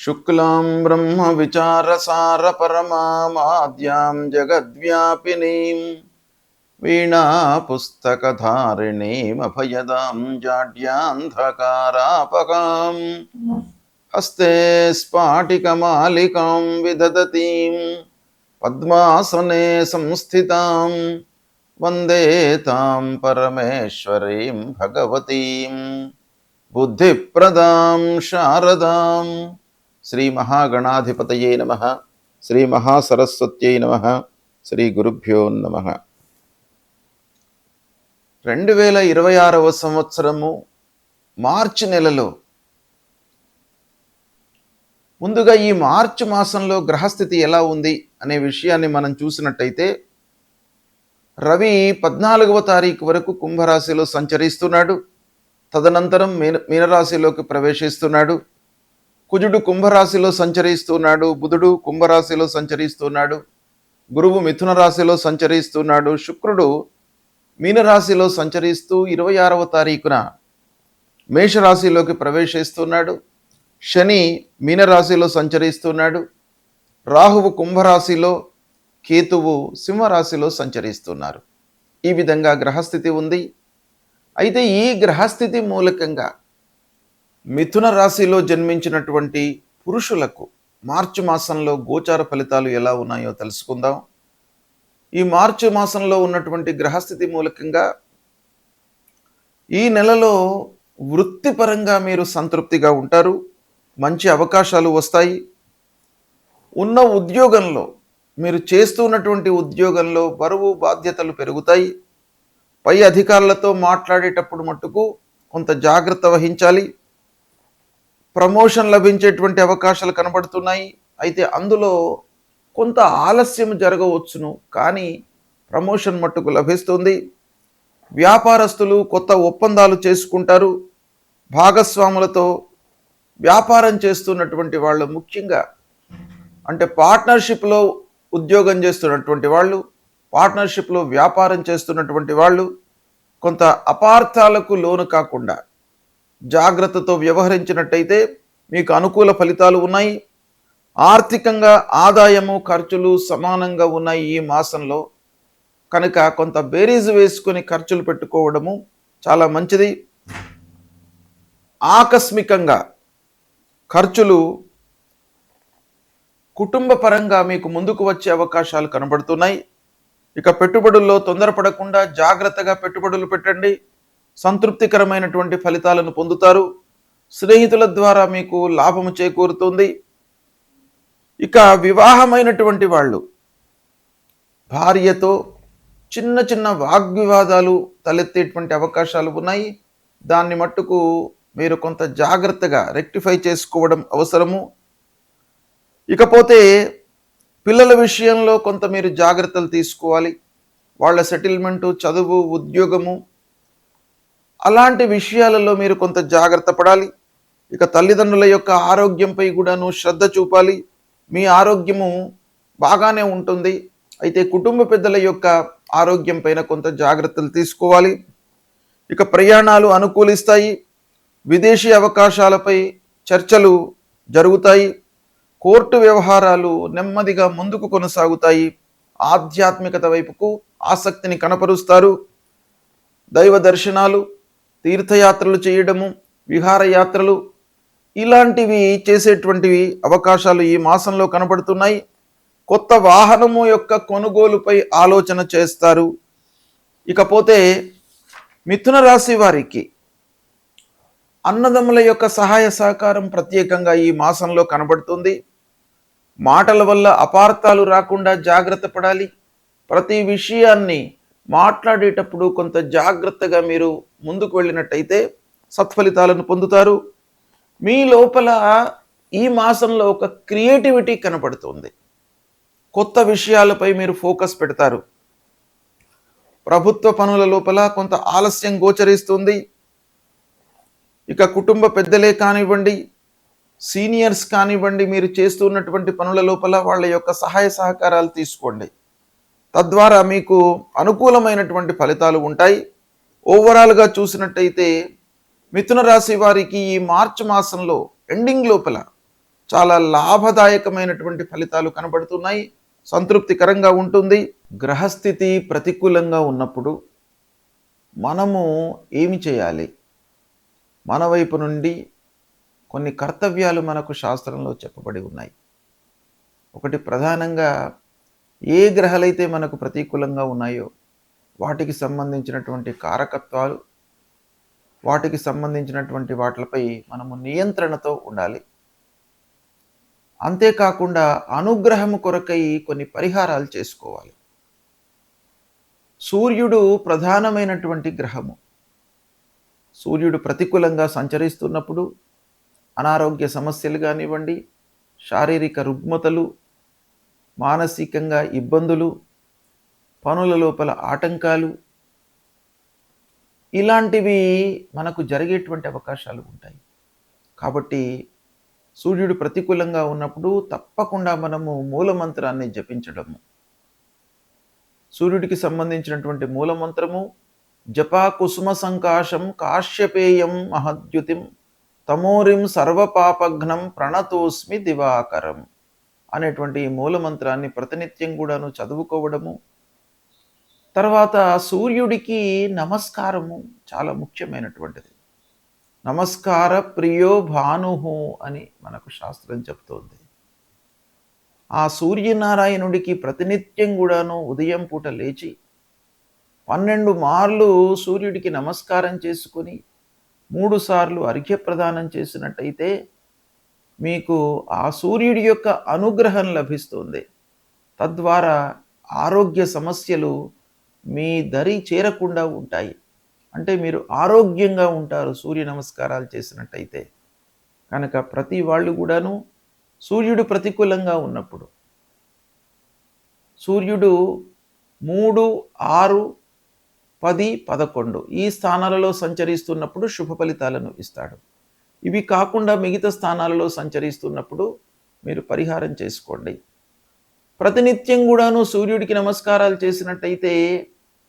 శుక్లాం బ్రహ్మ విచారసార పరమాద్యాం జగద్వ్యాపినీం వీణా పుస్తకధారిణీం అభయదాం జాడ్యాంధకారాపకాం హస్తే స్ఫాటికమాలికాం విదదతీం పద్మాసనే సంస్థితాం వందే తాం పరమేశ్వరీం భగవతీం బుద్ధిప్రదాం శారదాం. శ్రీ మహాగణాధిపతయే నమః. శ్రీ మహాసరస్వత్యై నమః. శ్రీ గురుభ్యో నమః. 2026వ సంవత్సరము మార్చి నెలలో ముందుగా ఈ మార్చి మాసంలో గ్రహస్థితి ఎలా ఉంది అనే విషయాన్ని మనం చూసినట్టయితే రవి 14వ తారీఖు వరకు కుంభరాశిలో సంచరిస్తున్నాడు. తదనంతరం మీనరాశిలోకి ప్రవేశిస్తున్నాడు. కుజుడు కుంభరాశిలో సంచరిస్తున్నాడు. బుధుడు కుంభరాశిలో సంచరిస్తున్నాడు. గురువు మిథున రాశిలో సంచరిస్తున్నాడు. శుక్రుడు మీనరాశిలో సంచరిస్తూ 26వ తారీఖున మేషరాశిలోకి ప్రవేశిస్తున్నాడు. శని మీనరాశిలో సంచరిస్తున్నాడు. రాహువు కుంభరాశిలో, కేతువు సింహరాశిలో సంచరిస్తున్నారు. ఈ విధంగా గ్రహస్థితి ఉంది. అయితే ఈ గ్రహస్థితి మూలకంగా మిథున రాశిలో జన్మించినటువంటి పురుషులకు మార్చి మాసంలో గోచార ఫలితాలు ఎలా ఉన్నాయో తెలుసుకుందాం. ఈ మార్చి మాసంలో ఉన్నటువంటి గ్రహస్థితి మూలకంగా ఈ నెలలో వృత్తిపరంగా మీరు సంతృప్తిగా ఉంటారు. మంచి అవకాశాలు వస్తాయి. ఉన్న ఉద్యోగంలో, మీరు చేస్తున్నటువంటి ఉద్యోగంలో బరువు బాధ్యతలు పెరుగుతాయి. పై అధికారులతో మాట్లాడేటప్పుడు మట్టుకు కొంత జాగ్రత్త వహించాలి. ప్రమోషన్ లభించేటువంటి అవకాశాలు కనబడుతున్నాయి. అయితే అందులో కొంత ఆలస్యం జరగవచ్చును, కానీ ప్రమోషన్ మట్టుకు లభిస్తుంది. వ్యాపారస్తులు కొత్త ఒప్పందాలు చేసుకుంటారు. భాగస్వాములతో వ్యాపారం చేస్తున్నటువంటి వాళ్ళు, ముఖ్యంగా అంటే పార్ట్నర్షిప్లో ఉద్యోగం చేస్తున్నటువంటి వాళ్ళు, పార్ట్నర్షిప్లో వ్యాపారం చేస్తున్నటువంటి వాళ్ళు కొంత అపార్థాలకు లోను కాకుండా జాగ్రత్తతో వ్యవహరించినట్టయితే మీకు అనుకూల ఫలితాలు ఉన్నాయి. ఆర్థికంగా ఆదాయము ఖర్చులు సమానంగా ఉన్నాయి ఈ మాసంలో. కనుక కొంత బేరీజు వేసుకొని ఖర్చులు పెట్టుకోవడము చాలా మంచిది. ఆకస్మికంగా ఖర్చులు కుటుంబ పరంగా మీకు ముందుకు వచ్చే అవకాశాలు కనబడుతున్నాయి. ఇక పెట్టుబడుల్లో తొందరపడకుండా జాగ్రత్తగా పెట్టుబడులు పెట్టండి. సంతృప్తికరమైనటువంటి ఫలితాలను పొందుతారు. స్నేహితుల ద్వారా మీకు లాభము చేకూరుతుంది. ఇక వివాహమైనటువంటి వాళ్ళు భార్యతో చిన్న చిన్న వాగ్వివాదాలు తలెత్తేటువంటి అవకాశాలు ఉన్నాయి. దాన్ని మట్టుకు మీరు కొంత జాగ్రత్తగా రెక్టిఫై చేసుకోవడం అవసరము. ఇకపోతే పిల్లల విషయంలో కొంత మీరు జాగ్రత్తలు తీసుకోవాలి. వాళ్ళ సెటిల్మెంటు, చదువు, ఉద్యోగము అలాంటి విషయాలలో మీరు కొంత జాగ్రత్త పడాలి. ఇక తల్లిదండ్రుల యొక్క ఆరోగ్యంపై కూడాను శ్రద్ధ చూపాలి. మీ ఆరోగ్యము బాగానే ఉంటుంది, అయితే కుటుంబ పెద్దల యొక్క ఆరోగ్యం పైన కొంత జాగ్రత్తలు తీసుకోవాలి. ఇక ప్రయాణాలు అనుకూలిస్తాయి. విదేశీ అవకాశాలపై చర్చలు జరుగుతాయి. కోర్టు వ్యవహారాలు నెమ్మదిగా ముందుకు కొనసాగుతాయి. ఆధ్యాత్మికత వైపుకు ఆసక్తిని కనపరుస్తారు. దైవ దర్శనాలు, తీర్థయాత్రలు చేయడము, విహారయాత్రలు ఇలాంటివి చేసేటువంటివి అవకాశాలు ఈ మాసంలో కనబడుతున్నాయి. కొత్త వాహనము యొక్క కొనుగోలుపై ఆలోచన చేస్తారు. ఇకపోతే మిథున రాశి వారికి అన్నదమ్ముల యొక్క సహాయ సహకారం ప్రత్యేకంగా ఈ మాసంలో కనబడుతుంది. మాటల వల్ల అపార్థాలు రాకుండా జాగ్రత్త పడాలి. ప్రతి విషయాన్ని మాట్లాడేటప్పుడు కొంత జాగ్రత్తగా మీరు ముందుకు వెళ్ళినట్టయితే సత్ఫలితాలను పొందుతారు. మీ లోపల ఈ మాసంలో ఒక క్రియేటివిటీ కనబడుతుంది. కొత్త విషయాలపై మీరు ఫోకస్ పెడతారు. ప్రభుత్వ పనుల లోపల కొంత ఆలస్యం గోచరిస్తుంది. ఇక కుటుంబ పెద్దలే కానివ్వండి, సీనియర్స్ కానివ్వండి, మీరు చేస్తున్నటువంటి పనుల లోపల వాళ్ళ యొక్క సహాయ సహకారాలు తీసుకోండి. తద్వారా మీకు అనుకూలమైనటువంటి ఫలితాలు ఉంటాయి. ఓవరాల్గా చూసినట్టయితే మిథున రాశి వారికి ఈ మార్చి మాసంలో ఎండింగ్ లోపల చాలా లాభదాయకమైనటువంటి ఫలితాలు కనబడుతున్నాయి. సంతృప్తికరంగా ఉంటుంది. గ్రహస్థితి ప్రతికూలంగా ఉన్నప్పుడు మనము ఏమి చేయాలి? మన వైపు నుండి కొన్ని కర్తవ్యాలు మనకు శాస్త్రంలో చెప్పబడి ఉన్నాయి. ఒకటి, ప్రధానంగా ఏ గ్రహాలైతే మనకు ప్రతికూలంగా ఉన్నాయో వాటికి సంబంధించినటువంటి కారకత్వాలు, వాటికి సంబంధించినటువంటి వాటిపై మనము నియంత్రణతో ఉండాలి. అంతేకాకుండా అనుగ్రహము కొరకై కొన్ని పరిహారాలు చేసుకోవాలి. సూర్యుడు ప్రధానమైనటువంటి గ్రహము. సూర్యుడు ప్రతికూలంగా సంచరిస్తున్నప్పుడు అనారోగ్య సమస్యలు కానివ్వండి, శారీరక రుగ్మతలు, మానసికంగా ఇబ్బందులు, పనుల లోపల ఆటంకాలు, ఇలాంటివి మనకు జరిగేటువంటి అవకాశాలు ఉంటాయి. కాబట్టి సూర్యుడు ప్రతికూలంగా ఉన్నప్పుడు తప్పకుండా మనము మూలమంత్రాన్ని జపించడము. సూర్యుడికి సంబంధించినటువంటి మూలమంత్రము జపా కుసుమ సంకాశం కాశ్యపేయం మహద్యుతిం తమోరిం సర్వపాపఘ్నం ప్రణతోస్మి దివాకరం అనేటువంటి ఈ మూలమంత్రాన్ని ప్రతినిత్యం కూడాను చదువుకోవడము. తర్వాత సూర్యుడికి నమస్కారము చాలా ముఖ్యమైనటువంటిది. నమస్కార ప్రియో భానుహు అని మనకు శాస్త్రం చెప్తోంది. ఆ సూర్యనారాయణుడికి ప్రతినిత్యం కూడాను ఉదయం పూట లేచి 12 మార్లు సూర్యుడికి నమస్కారం చేసుకొని 3 సార్లు అర్ఘ్యప్రదానం చేసినట్టయితే మీకు ఆ సూర్యుడి యొక్క అనుగ్రహం లభిస్తుంది. తద్వారా ఆరోగ్య సమస్యలు మీ దరి చేరకుండా ఉంటాయి. అంటే మీరు ఆరోగ్యంగా ఉంటారు సూర్య నమస్కారాలు చేసినట్టయితే. కనుక ప్రతి వాళ్ళు కూడాను సూర్యుడు ప్రతికూలంగా ఉన్నప్పుడు, సూర్యుడు 3, 6, 10, 11 ఈ స్థానాలలో సంచరిస్తున్నప్పుడు శుభ ఫలితాలను ఇస్తాడు. ఇవి కాకుండా మిగతా స్థానాలలో సంచరిస్తున్నప్పుడు మీరు పరిహారం చేసుకోండి. ప్రతినిత్యం కూడాను సూర్యుడికి నమస్కారాలు చేసినట్టయితే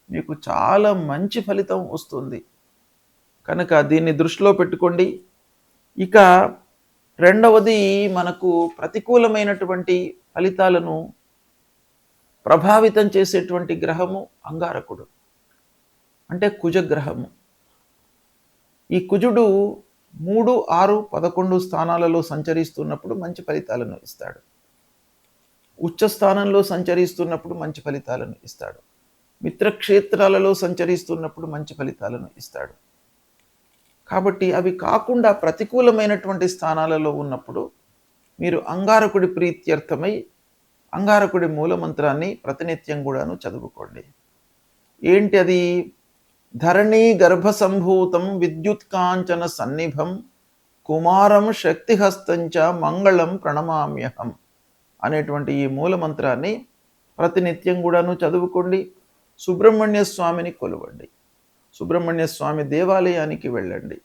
మీకు చాలా మంచి ఫలితం వస్తుంది. కనుక దీన్ని దృష్టిలో పెట్టుకోండి. ఇక రెండవది, మనకు ప్రతికూలమైనటువంటి ఫలితాలను ప్రభావితం చేసేటువంటి గ్రహము అంగారకుడు, అంటే కుజగ్రహము. ఈ కుజుడు 3, 6, 11 స్థానాలలో సంచరిస్తున్నప్పుడు మంచి ఫలితాలను ఇస్తాడు. ఉచ్చ స్థానంలో సంచరిస్తున్నప్పుడు మంచి ఫలితాలను ఇస్తాడు. మిత్రక్షేత్రాలలో సంచరిస్తున్నప్పుడు మంచి ఫలితాలను ఇస్తాడు. కాబట్టి అవి కాకుండా ప్రతికూలమైనటువంటి స్థానాలలో ఉన్నప్పుడు మీరు అంగారకుడి ప్రీత్యర్థమై అంగారకుడి మూలమంత్రాన్ని ప్రతినిత్యం కూడాను చదువుకోండి. ఏంటి అది? ధరణీ గర్భసంభూతం విద్యుత్కాంచన సన్నిభం కుమారం శక్తిహస్తంచ మంగళం ప్రణమామ్యహం అనేటువంటి ఈ మూలమంత్రాన్ని ప్రతినిత్యం కూడాను చదువుకోండి. సుబ్రహ్మణ్య స్వామిని కొలవండి. సుబ్రహ్మణ్య స్వామి దేవాలయానికి వెళ్ళండి.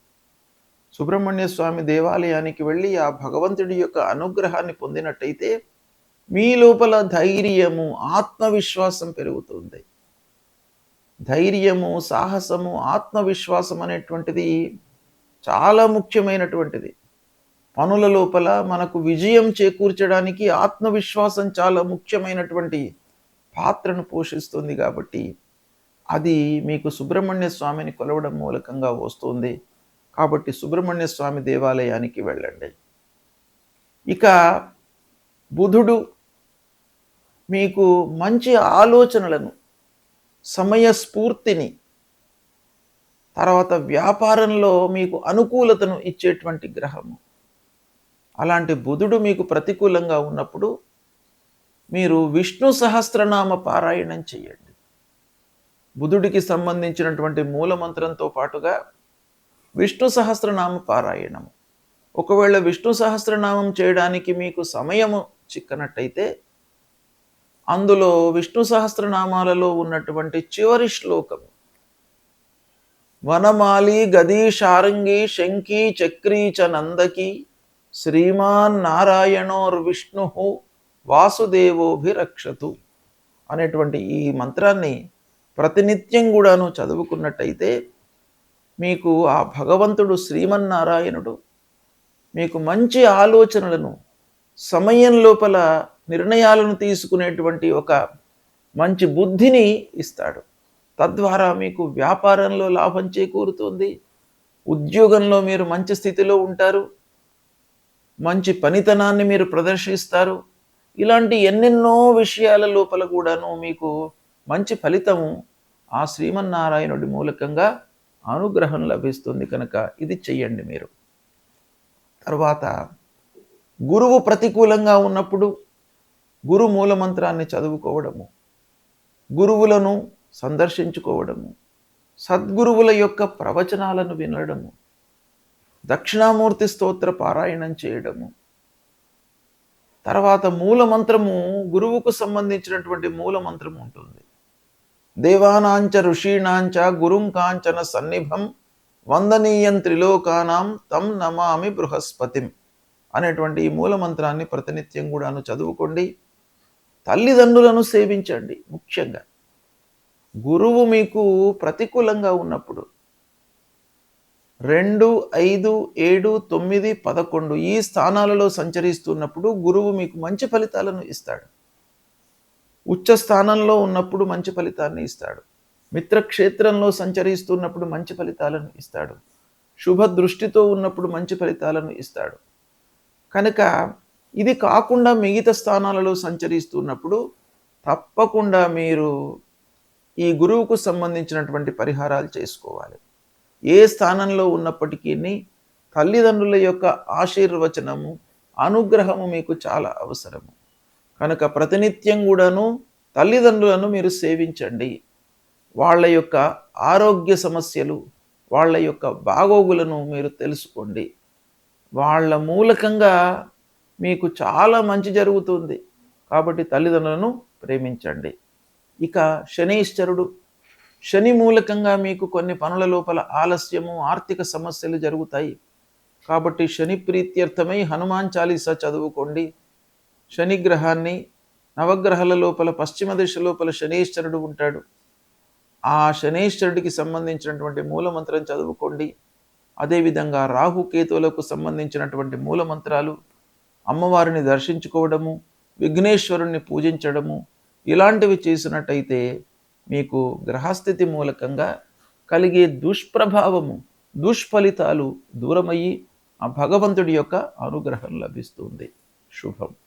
సుబ్రహ్మణ్య స్వామి దేవాలయానికి వెళ్ళి ఆ భగవంతుడి యొక్క అనుగ్రహాన్ని పొందినట్టయితే మీ లోపల ధైర్యము, ఆత్మవిశ్వాసం పెరుగుతుంది. ధైర్యము, సాహసము, ఆత్మవిశ్వాసం అనేటువంటిది చాలా ముఖ్యమైనటువంటిది. పనుల లోపల మనకు విజయం చేకూర్చడానికి ఆత్మవిశ్వాసం చాలా ముఖ్యమైనటువంటి పాత్రను పోషిస్తుంది. కాబట్టి అది మీకు సుబ్రహ్మణ్య స్వామిని కొలవడం మూలకంగా వస్తుంది. కాబట్టి సుబ్రహ్మణ్య స్వామి దేవాలయానికి వెళ్ళండి. ఇక బుధుడు మీకు మంచి ఆలోచనలను, సమయస్ఫూర్తిని, తర్వాత వ్యాపారంలో మీకు అనుకూలతను ఇచ్చేటువంటి గ్రహము. అలాంటి బుధుడు మీకు ప్రతికూలంగా ఉన్నప్పుడు మీరు విష్ణు సహస్రనామ పారాయణం చేయండి. బుధుడికి సంబంధించినటువంటి మూలమంత్రంతో పాటుగా విష్ణు సహస్రనామ పారాయణము. ఒకవేళ విష్ణు సహస్రనామం చేయడానికి మీకు సమయము చిక్కనట్టయితే అందులో విష్ణు సహస్రనామాలలో ఉన్నటువంటి చివరి శ్లోకము వనమాలి గదీ శారంగి శంఖీ చక్రీ చ నందకి శ్రీమాన్ నారాయణోర్విష్ణు వాసుదేవోభిరక్షతు అనేటువంటి ఈ మంత్రాన్ని ప్రతినిత్యం కూడాను చదువుకున్నట్టయితే మీకు ఆ భగవంతుడు శ్రీమన్నారాయణుడు మీకు మంచి ఆలోచనలను, సమయం లోపల నిర్ణయాలను తీసుకునేటువంటి ఒక మంచి బుద్ధిని ఇస్తాడు. తద్వారా మీకు వ్యాపారంలో లాభం చేకూరుతుంది. ఉద్యోగంలో మీరు మంచి స్థితిలో ఉంటారు. మంచి పనితనాన్ని మీరు ప్రదర్శిస్తారు. ఇలాంటి ఎన్నెన్నో విషయాల లోపల కూడాను మీకు మంచి ఫలితము ఆ శ్రీమన్నారాయణుడి మూలకంగా అనుగ్రహం లభిస్తుంది కనుక ఇది చెయ్యండి మీరు. తర్వాత గురువు ప్రతికూలంగా ఉన్నప్పుడు గురు మూలమంత్రాన్ని చదువుకోవడము, గురువులను సందర్శించుకోవడము, సద్గురువుల యొక్క ప్రవచనాలను వినడము, దక్షిణామూర్తి స్తోత్ర పారాయణం చేయడము, తర్వాత మూలమంత్రము గురువుకు సంబంధించినటువంటి మూలమంత్రం ఉంటుంది. దేవానాంచ ఋషీణాంచ గురుం కాంచన సన్నిభం వందనీయం త్రిలోకానాం తం నమామి బృహస్పతిం అనేటువంటి ఈ మూలమంత్రాన్ని ప్రతినిత్యం కూడాను చదువుకోండి. తల్లిదండ్రులను సేవించండి. ముఖ్యంగా గురువు మీకు ప్రతికూలంగా ఉన్నప్పుడు 2, 5, 7, 9, 11 ఈ స్థానాలలో సంచరిస్తున్నప్పుడు గురువు మీకు మంచి ఫలితాలను ఇస్తాడు. ఉచ్చ స్థానంలో ఉన్నప్పుడు మంచి ఫలితాన్ని ఇస్తాడు. మిత్రక్షేత్రంలో సంచరిస్తున్నప్పుడు మంచి ఫలితాలను ఇస్తాడు. శుభ దృష్టితో ఉన్నప్పుడు మంచి ఫలితాలను ఇస్తాడు. కనుక ఇది కాకుండా మిగతా స్థానాలలో సంచరిస్తున్నప్పుడు తప్పకుండా మీరు ఈ గురువుకు సంబంధించినటువంటి పరిహారాలు చేసుకోవాలి. ఏ స్థానంలో ఉన్నప్పటికీ తల్లిదండ్రుల యొక్క ఆశీర్వచనము, అనుగ్రహము మీకు చాలా అవసరము. కనుక ప్రతినిత్యం కూడాను తల్లిదండ్రులను మీరు సేవించండి. వాళ్ళ యొక్క ఆరోగ్య సమస్యలు, వాళ్ళ యొక్క బాగోగులను మీరు తెలుసుకోండి. వాళ్ళ మూలకంగా మీకు చాలా మంచి జరుగుతుంది. కాబట్టి తల్లిదండ్రులను ప్రేమించండి. ఇక శనీశ్వరుడు, శని మూలకంగా మీకు కొన్ని పనుల లోపల ఆలస్యము, ఆర్థిక సమస్యలు జరుగుతాయి. కాబట్టి శని ప్రీత్యర్థమై హనుమాన్ చాలీసా చదువుకోండి. శనిగ్రహాన్ని నవగ్రహాల లోపల పశ్చిమ దిశ లోపల శనీశ్వరుడు ఉంటాడు. ఆ శనీశ్వరుడికి సంబంధించినటువంటి మూలమంత్రం చదువుకోండి. అదేవిధంగా రాహుకేతువులకు సంబంధించినటువంటి మూలమంత్రాలు, అమ్మవారిని దర్శించుకోవడము, విఘ్నేశ్వరుణ్ణి పూజించడము ఇలాంటివి చేసినట్టయితే మీకు గ్రహస్థితి మూలకంగా కలిగే దుష్ప్రభావము, దుష్ఫలితాలు దూరమయ్యి ఆ భగవంతుడి యొక్క అనుగ్రహం లభిస్తుంది. శుభం.